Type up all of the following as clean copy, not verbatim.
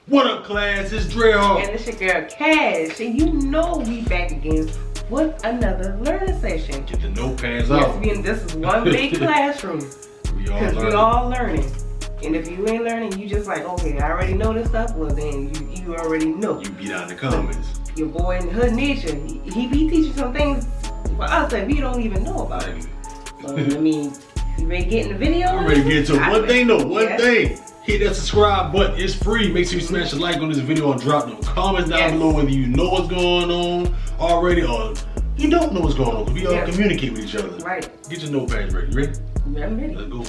What up, class? It's DreadHawk. And it's your girl Cash, and you know we back again with another learning session. Get the notepads out. Yes, this is one big classroom. Because we all learning. And if you ain't learning, you just like, okay, I already know this stuff. Well, then you already know. You be down in the comments. Your boy in the hood nature, he be teaching some things for us that we don't even know about. So, I mean, you ready to get in the video? I'm ready to get to one thing though. One thing. Hit that subscribe button. It's free. Make sure you smash a like on this video and drop no comments down below whether you know what's going on already or you don't know what's going on. We all communicate with each other. Right. Get your notepads ready. You ready? Yeah, I'm ready. Let's go.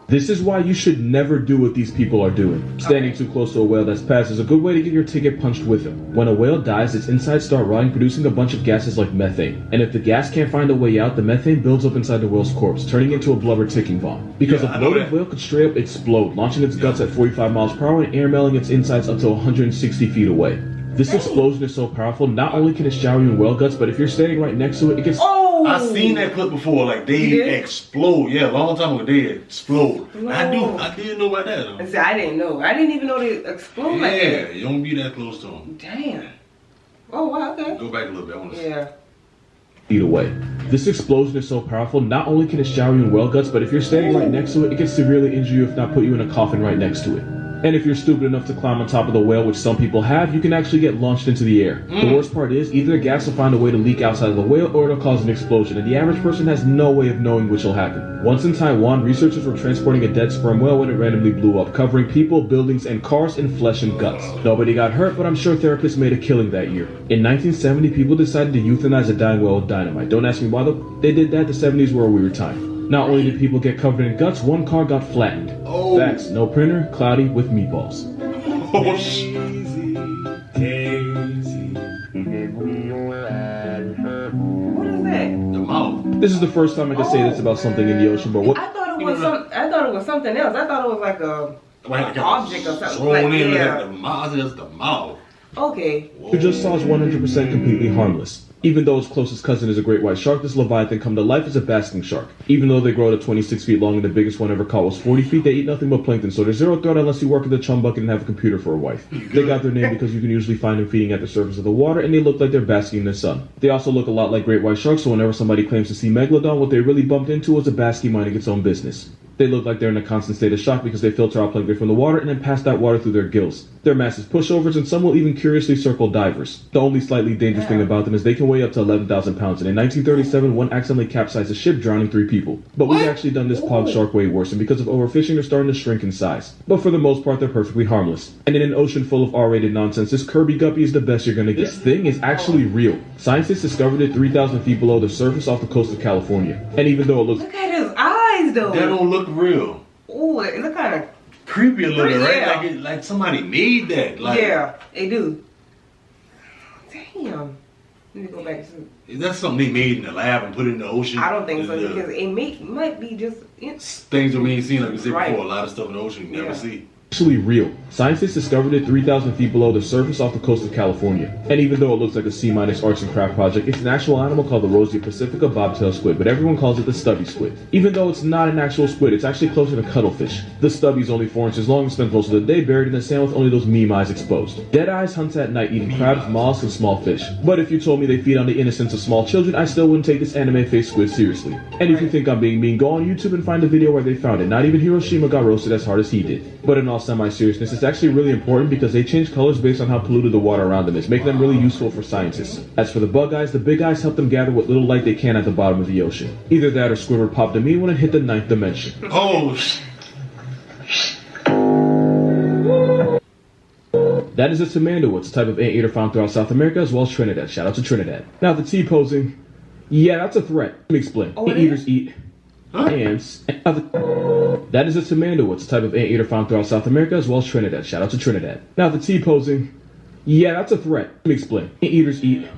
This is why you should never do what these people are doing. Standing too close to a whale that's passed is a good way to get your ticket punched with him. When a whale dies, its insides start rotting, producing a bunch of gases like methane. And if the gas can't find a way out, the methane builds up inside the whale's corpse, turning into a blubber ticking bomb. Because a bloated whale could straight up explode, launching its guts at 45 miles per hour and airmailing its insides up to 160 feet away. This explosion is so powerful, not only can it shower you in whale guts, but if you're standing right next to it, it gets... I seen that clip before, like they explode. Yeah, a long time ago they explode. No. I didn't know about that though. See, I didn't know. I didn't even know they explode like that. Yeah, you don't be that close to them. Damn. Oh wow, okay. Go back a little bit, I want to see. Feet away. This explosion is so powerful, not only can it shower you in whale guts, but if you're standing right next to it, it can severely injure you if not put you in a coffin right next to it. And if you're stupid enough to climb on top of the whale, which some people have, you can actually get launched into the air. The worst part is, either the gas will find a way to leak outside of the whale or it'll cause an explosion, and the average person has no way of knowing which will happen. Once in Taiwan, researchers were transporting a dead sperm whale when it randomly blew up, covering people, buildings, and cars in flesh and guts. Nobody got hurt, but I'm sure therapists made a killing that year. In 1970, people decided to euthanize a dying whale with dynamite. Don't ask me why though. They did that. The 70s were a weird time. Not only did people get covered in guts, one car got flattened. Facts, no printer, cloudy with meatballs. Oh shit. What is that? The mouth. This is the first time I can say this about something in the ocean, but what? I thought it was something else. I thought it was like an object or something. Thrown in the mouth. That's the mouth. Okay. You just saw is 100% completely harmless. Even though its closest cousin is a great white shark, this leviathan come to life as a basking shark. Even though they grow to 26 feet long and the biggest one ever caught was 40 feet, they eat nothing but plankton, so they're zero threat unless you work at the chum bucket and have a computer for a wife. They got their name because you can usually find them feeding at the surface of the water, and they look like they're basking in the sun. They also look a lot like great white sharks, so whenever somebody claims to see megalodon, what they really bumped into was a basking minding its own business. They look like they're in a constant state of shock because they filter out plankton from the water and then pass that water through their gills. They're massive pushovers, and some will even curiously circle divers. The only slightly dangerous thing about them is they can weigh up to 11,000 pounds, and in 1937, one accidentally capsized a ship, drowning 3 people. But we've actually done this pog shark way worse, and because of overfishing, they're starting to shrink in size. But for the most part, they're perfectly harmless. And in an ocean full of R-rated nonsense, this Kirby guppy is the best you're gonna get. This thing is actually real. Scientists discovered it 3,000 feet below the surface off the coast of California. And even though it looks... Look at his eyes, though. That don't look real. Oh, it look kind of creepy a little bit, right? Like somebody made that. Like, yeah, they do. Damn. Let me go back to. Is that something they made in the lab and put it in the ocean? I don't think so because it might be just things that we ain't seen, like we said before. A lot of stuff in the ocean you never see. Actually real. Scientists discovered it 3,000 feet below the surface off the coast of California. And even though it looks like a C- arts and craft project, it's an actual animal called the Rosia pacifica bobtail squid, but everyone calls it the stubby squid. Even though it's not an actual squid, it's actually closer to cuttlefish. The stubby's only 4 inches long and spends most of the day buried in the sand with only those meme eyes exposed. Dead eyes hunts at night eating crabs, mollusks, and small fish. But if you told me they feed on the innocence of small children, I still wouldn't take this anime-faced squid seriously. And if you think I'm being mean, go on YouTube and find a video where they found it. Not even Hiroshima got roasted as hard as he did. But in all semi-seriousness, it's actually really important because they change colors based on how polluted the water around them is, making them really useful for scientists. As for the bug eyes, the big eyes help them gather what little light they can at the bottom of the ocean. Either that or Squidward popped a me when it hit the 9th dimension. Oh, That is a tamando. It's a type of anteater found throughout South America as well as Trinidad. Shout out to Trinidad. Now the T posing. Yeah, that's a threat. Let me explain. Anteaters eat ants. That is a tamando. It's a type of anteater found throughout South America as well as Trinidad. Shout out to Trinidad. Now the T posing. Yeah, that's a threat. Let me explain. Anteaters eat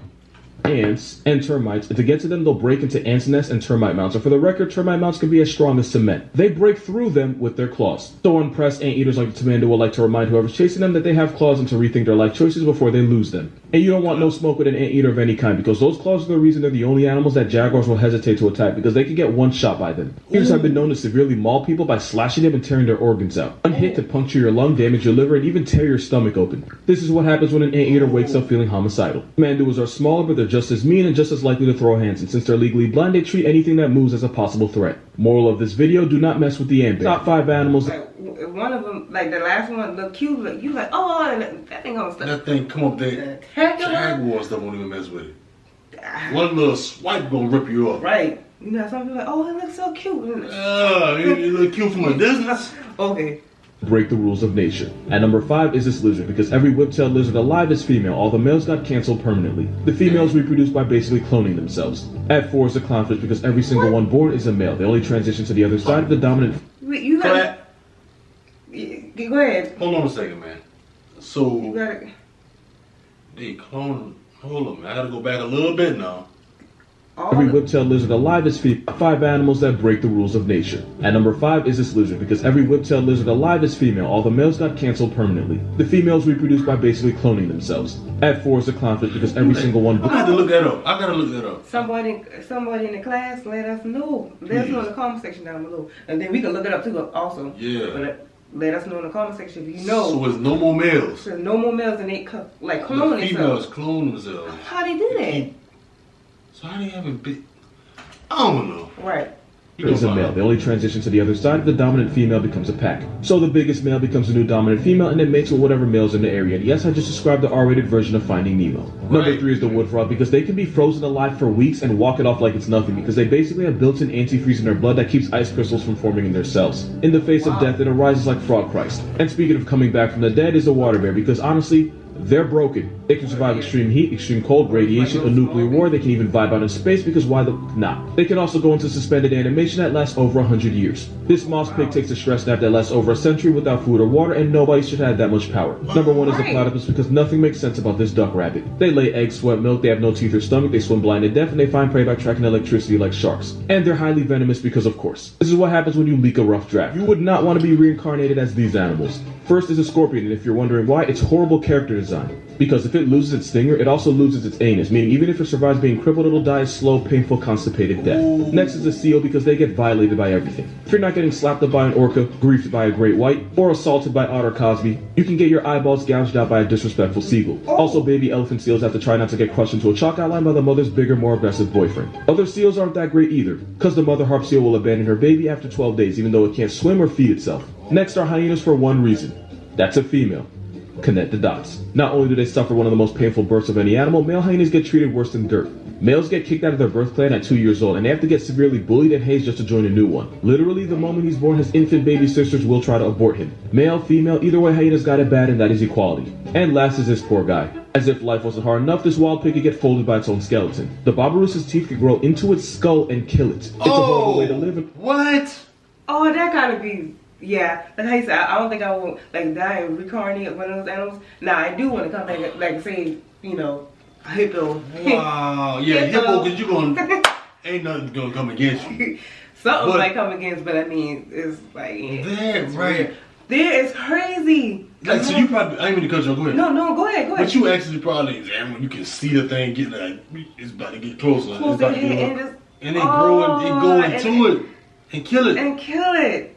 ants, and termites, and to get to them, they'll break into ants' nests and termite mounds. And for the record, termite mounds can be as strong as cement. They break through them with their claws. So unpressed anteaters like the Tamanda will like to remind whoever's chasing them that they have claws and to rethink their life choices before they lose them. And you don't want no smoke with an anteater of any kind, because those claws are the reason they're the only animals that jaguars will hesitate to attack, because they can get one shot by them. Anteaters have been known to severely maul people by slashing them and tearing their organs out. One hit could puncture your lung, damage your liver, and even tear your stomach open. This is what happens when an anteater wakes up feeling homicidal. Manduas are smaller, but they're just as mean and just as likely to throw hands, and since they're legally blind, they treat anything that moves as a possible threat. Moral of this video, do not mess with the ant bear. Top 5 animals. One of them, like the last one, look cute. Look, you like, oh, and that thing on stuff. That thing come up there. Jaguars don't even mess with it. One little swipe gonna rip you up. Right. You know, some people are like, oh, it looks so cute. It look cute from a distance. Okay. Break the rules of nature. At number 5 is this lizard, because every whip-tailed lizard alive is female. All the males got canceled permanently. The females reproduce by basically cloning themselves. At 4 is the clownfish, because every single one born is a male. They only transition to the other side of the dominant. Wait, you got go ahead. Hold on a second, man. So You got it. they clone. Hold on, man. I gotta go back a little bit now. Every whip-tailed lizard alive is female. 5 animals that break the rules of nature. At number 5 is this lizard, because every whip-tailed lizard alive is female. All the males got canceled permanently. The females reproduce by basically cloning themselves. At 4 is the clownfish, because every single one. I gotta look that up. I gotta look that up. Somebody in the class let us know. Let us know in the comment section down below, and then we can look it up too. Also. Yeah. But let us know in the comment section if you know. So it's no more males. So no more males, and they clone The females themselves. clone themselves. How they do that? So how do you have a big? I don't know. Right. Is a male. They only transition to the other side if the dominant female becomes a pack. So the biggest male becomes a new dominant female and it mates with whatever males in the area. And yes, I just described the R-rated version of Finding Nemo. Right. Number 3 is the wood frog, because they can be frozen alive for weeks and walk it off like it's nothing, because they basically have built-in antifreeze in their blood that keeps ice crystals from forming in their cells. In the face of death, it arises like Frog Christ. And speaking of coming back from the dead is the water bear, because honestly, they're broken. They can survive extreme heat, extreme cold, radiation, a nuclear war. They can even vibe out in space, because why the not? They can also go into suspended animation that lasts over 100 years. This moss pig takes a stress nap that lasts over a century without food or water, and nobody should have that much power. Number 1 is the platypus, because nothing makes sense about this duck rabbit. They lay eggs, sweat milk, they have no teeth or stomach, they swim blind to death, and they find prey by tracking electricity like sharks. And they're highly venomous because, of course, this is what happens when you leak a rough draft. You would not want to be reincarnated as these animals. First is a scorpion, and if you're wondering why, it's horrible character design. Because if it loses its stinger, it also loses its anus, meaning even if it survives being crippled, it'll die a slow, painful, constipated death. Next is a seal, because they get violated by everything. If you're not getting slapped up by an orca, griefed by a great white, or assaulted by Otter Cosby, you can get your eyeballs gouged out by a disrespectful seagull. Also, baby elephant seals have to try not to get crushed into a chalk outline by the mother's bigger, more aggressive boyfriend. Other seals aren't that great either, because the mother harp seal will abandon her baby after 12 days, even though it can't swim or feed itself. Next are hyenas for one reason. That's a female. Connect the dots. Not only do they suffer one of the most painful births of any animal, male hyenas get treated worse than dirt. Males get kicked out of their birth clan at 2 years old, and they have to get severely bullied and hazed just to join a new one. Literally, the moment he's born, his infant baby sisters will try to abort him. Male, female, either way, hyenas got it bad, and that is equality. And last is this poor guy. As if life wasn't hard enough, this wild pig could get folded by its own skeleton. The Barbaroussa's teeth could grow into its skull and kill it. It's a horrible way to live. What? Oh, that gotta be. Yeah, like how you said, I don't think I will like die and reincarnate one of those animals. Now I do want to come back, like say, you know, a hippo. Wow, yeah, hippo, because you're going, ain't nothing gonna come against you. Something might come against, but I mean, it's like, That, right. There is crazy. Like, so you probably, I ain't mean to cut you off, go ahead. No, go ahead. But you actually probably, when you can see the thing getting like, it's about to get closer. It's about to get and they grow and go into it and kill it.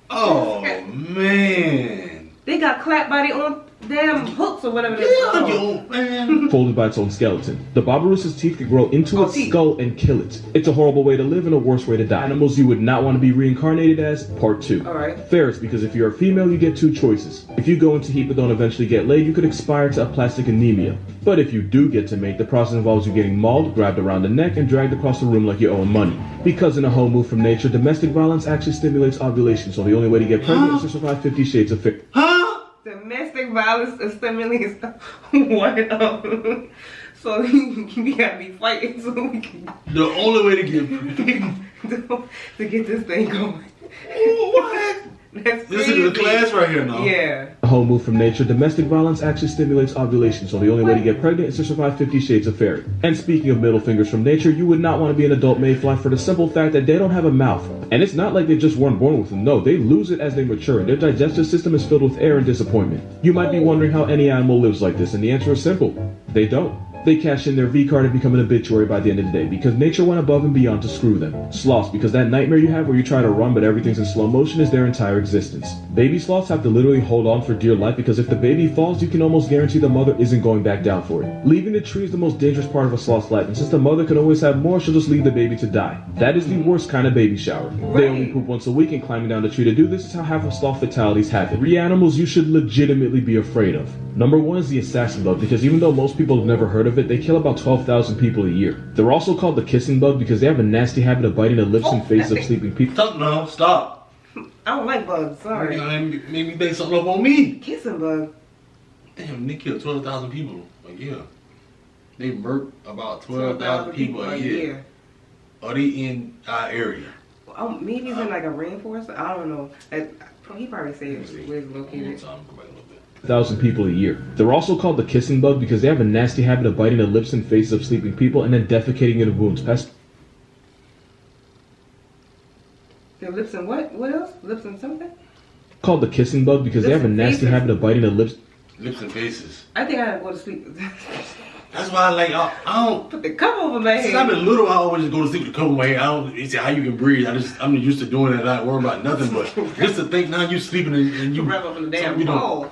Oh man! They got clapped by their own damn hooks or whatever they're called. Man. Folded by its own skeleton. The Barbaroussa's teeth could grow into its skull and kill it. It's a horrible way to live and a worse way to die. Animals you would not want to be reincarnated as, part 2. Alright. Ferrets, because if you're a female, you get 2 choices. If you go into heat but don't eventually get laid, you could expire to aplastic anemia. But if you do get to mate, the process involves you getting mauled, grabbed around the neck, and dragged across the room like you owe money. Because in a whole move from nature, domestic violence actually stimulates ovulation, so the only way to get pregnant is to survive 50 Shades of Fair. Domestic violence stimulates what? So we gotta be fighting so we can. The only way to get to get this thing going. What? That's this is the class right here now. Yeah. A whole move from nature, domestic violence actually stimulates ovulation, so the only way to get pregnant is to survive 50 Shades of Fairy. And speaking of middle fingers from nature, you would not want to be an adult mayfly for the simple fact that they don't have a mouth. And it's not like they just weren't born with them, no, they lose it as they mature, and their digestive system is filled with air and disappointment. You might be wondering how any animal lives like this, and the answer is simple. They don't. They cash in their V card and become an obituary by the end of the day, because nature went above and beyond to screw them. Sloths, because that nightmare you have where you try to run but everything's in slow motion is their entire existence. Baby sloths have to literally hold on for dear life, because if the baby falls, you can almost guarantee the mother isn't going back down for it. Leaving the tree is the most dangerous part of a sloth's life, and since the mother can always have more, she'll just leave the baby to die. That is the worst kind of baby shower. They only poop once a week, and climbing down the tree to do this is how half of sloth fatalities happen. 3 animals you should legitimately be afraid of. Number 1 is the assassin bug, because even though most people have never heard of it, they kill about 12,000 people a year. They're also called the kissing bug because they have a nasty habit of biting the lips and faces of sleeping people. Stop now, stop. I don't like bugs, sorry. Maybe they something up on me. Kissing bug. Damn, they killed 12,000 people a year. They murked about 12,000 people a year. Are they in our area? Maybe he's in like a rainforest. I don't know. He probably said where it's located. 1,000 people a year. They're also called the kissing bug because they have a nasty habit of biting the lips and faces of sleeping people and then defecating into wounds. Their lips and what? What else? Lips and something? Called the kissing bug because they have a nasty habit of biting the lips and faces. I think I gotta go to sleep. That's why I don't put the cover over my head. Since I've been little, I always just go to sleep with the cover over my head. I don't. It's how you can breathe. I'm used to doing it. I don't worry about nothing. But just to think now you sleeping and you wrap up in the damn ball.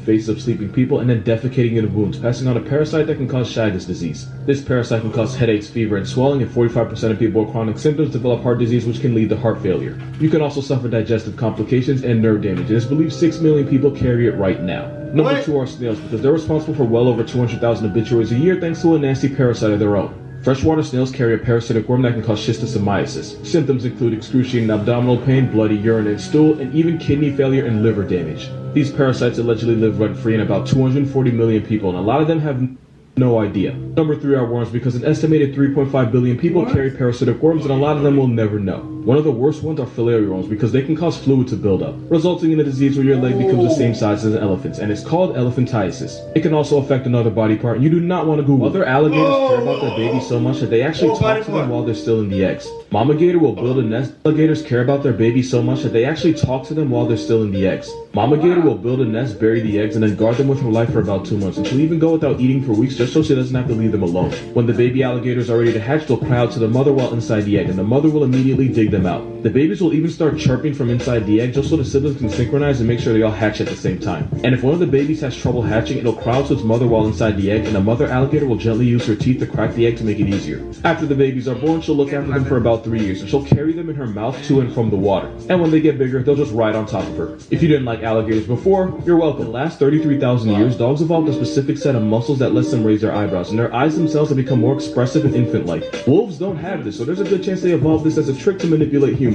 Faces of sleeping people and then defecating into wounds, passing on a parasite that can cause Chagas disease. This parasite can cause headaches, fever, and swelling, and 45% of people with chronic symptoms develop heart disease, which can lead to heart failure. You can also suffer digestive complications and nerve damage, and it's believed 6 million people carry it right now. Number 2 are snails, because they're responsible for well over 200,000 obituaries a year thanks to a nasty parasite of their own. Freshwater snails carry a parasitic worm that can cause schistosomiasis. Symptoms include excruciating abdominal pain, bloody urine and stool, and even kidney failure and liver damage. These parasites allegedly live rent-free in about 240 million people, and a lot of them have no idea. Number 3 are worms, because an estimated 3.5 billion people carry parasitic worms, and a lot of them will never know. One of the worst ones are filarial worms, because they can cause fluid to build up, resulting in a disease where your leg becomes the same size as an elephant's, and it's called elephantiasis. It can also affect another body part, and you do not want to Google. Other alligators care about their babies so much that they actually talk to them while they're still in the eggs. Mama gator will build a nest. Alligators care about their babies so much that they actually talk to them while they're still in the eggs. Mama gator will build a nest, bury the eggs, and then guard them with her life for about 2 months, and she'll even go without eating for weeks just so she doesn't have to leave them alone. When the baby alligators are ready to hatch, they'll cry out to the mother while inside the egg, and the mother will immediately dig them out. The babies will even start chirping from inside the egg just so the siblings can synchronize and make sure they all hatch at the same time. And if one of the babies has trouble hatching, it'll cry out to its mother while inside the egg, and the mother alligator will gently use her teeth to crack the egg to make it easier. After the babies are born, she'll look after them for about 3 years, and she'll carry them in her mouth to and from the water. And when they get bigger, they'll just ride on top of her. If you didn't like alligators before, you're welcome. In the last 33,000 years, dogs evolved a specific set of muscles that lets them raise their eyebrows, and their eyes themselves have become more expressive and infant-like. Wolves don't have this, so there's a good chance they evolved this as a trick to manipulate humans.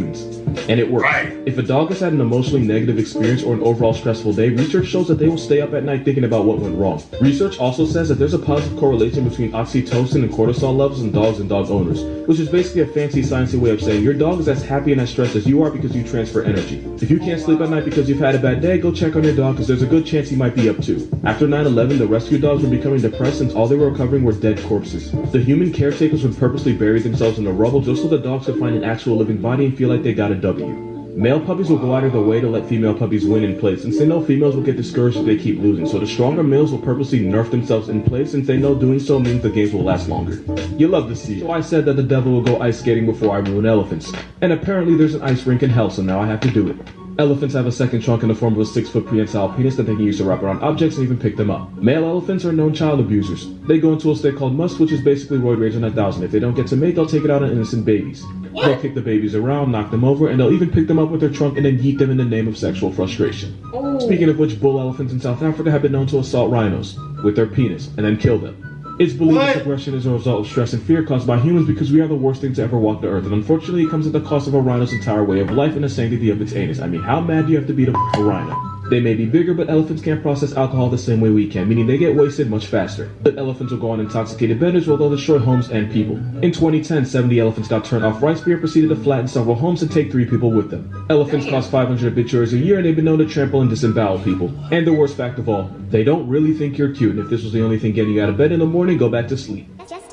And it works. If a dog has had an emotionally negative experience or an overall stressful day, research shows that they will stay up at night thinking about what went wrong. Research also says that there's a positive correlation between oxytocin and cortisol levels in dogs and dog owners, which is basically a fancy sciencey way of saying your dog is as happy and as stressed as you are because you transfer energy. If you can't sleep at night because you've had a bad day, go check on your dog because there's a good chance he might be up too. After 9/11, the rescue dogs were becoming depressed since all they were recovering were dead corpses. The human caretakers would purposely bury themselves in the rubble just so the dogs could find an actual living body and feel like they got a W. Male puppies will go out of their way to let female puppies win in place, since they know females will get discouraged if they keep losing, so the stronger males will purposely nerf themselves in place since they know doing so means the games will last longer. You love to see it. So I said that the devil will go ice skating before I ruin elephants. And apparently there's an ice rink in hell, so now I have to do it. Elephants have a second trunk in the form of a 6-foot prehensile penis that they can use to wrap around objects and even pick them up. Male elephants are known child abusers. They go into a state called must, which is basically roid rage on 1,000. If they don't get to mate, they'll take it out on innocent babies. They'll kick the babies around, knock them over, and they'll even pick them up with their trunk and then yeet them in the name of sexual frustration. Speaking of which, bull elephants in South Africa have been known to assault rhinos with their penis and then kill them. It's believed this aggression is a result of stress and fear caused by humans because we are the worst thing to ever walk the earth, and unfortunately it comes at the cost of a rhino's entire way of life and the sanctity of its anus. I mean, how mad do you have to be to a rhino? They may be bigger, but elephants can't process alcohol the same way we can, meaning they get wasted much faster. But elephants will go on intoxicated benders where they'll destroy homes and people. In 2010, 70 elephants got turned off rice beer and proceeded to flatten several homes and take 3 people with them. Elephants cause 500 obituaries a year, and they've been known to trample and disembowel people. And the worst fact of all, they don't really think you're cute, and if this was the only thing getting you out of bed in the morning, go back to sleep.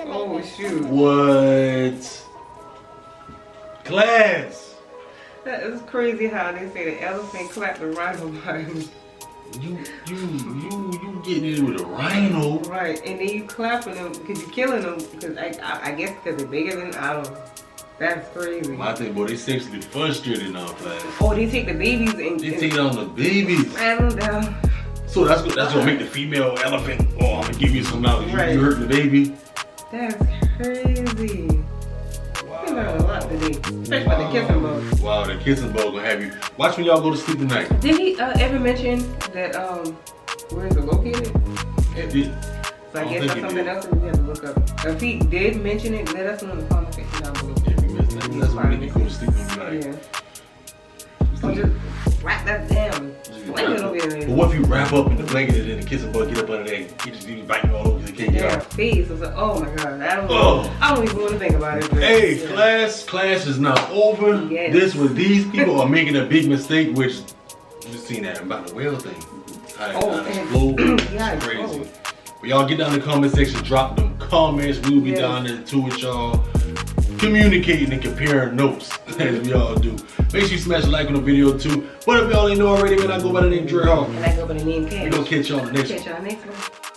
Oh shoot. What? Class. That is crazy how they say the elephant clapped the rhino behind. You getting in with a rhino. Right, and then you clapping them because you're killing them because I guess because they're bigger than, I don't know. That's crazy. My thing, boy, they sexually frustrated now, Class. Oh, they take the babies and They take it on the babies. I don't know. So that's gonna make the female elephant, oh, I'm gonna give you some knowledge. Right. You hurt the baby. That's crazy. Wow. We learned a lot today, especially about the kissing bug. Wow, the kissing bug gonna have you. Watch when y'all go to sleep tonight. Did he ever mention that where is it located? So I guess that's something else that we have to look up. If he did mention it, let us know in the comment section down below. If you missed that, that's when you go to sleep tonight. Yeah. So just wrap that down. Blanket over there. But what if you wrap up in the blanket and then the kissing bug get up under there? He just biting you all over because he can't get Yeah, out. face. It's like, oh my god, I don't even want to think about it. But, Hey, yeah. class is not over. Yes. This was these people are making a big mistake, which you seen that about the whale thing. How it exploded. Yeah, It's crazy. exploded. But y'all get down in the comment section, drop them comments. We will be down there too with y'all, communicating and comparing notes as we all do. Make sure you smash a like on the video too. But if y'all ain't know already, man, I go by the name DreadHawk. And I go by the name Cat. We gonna catch y'all on the next one. Catch y'all next one.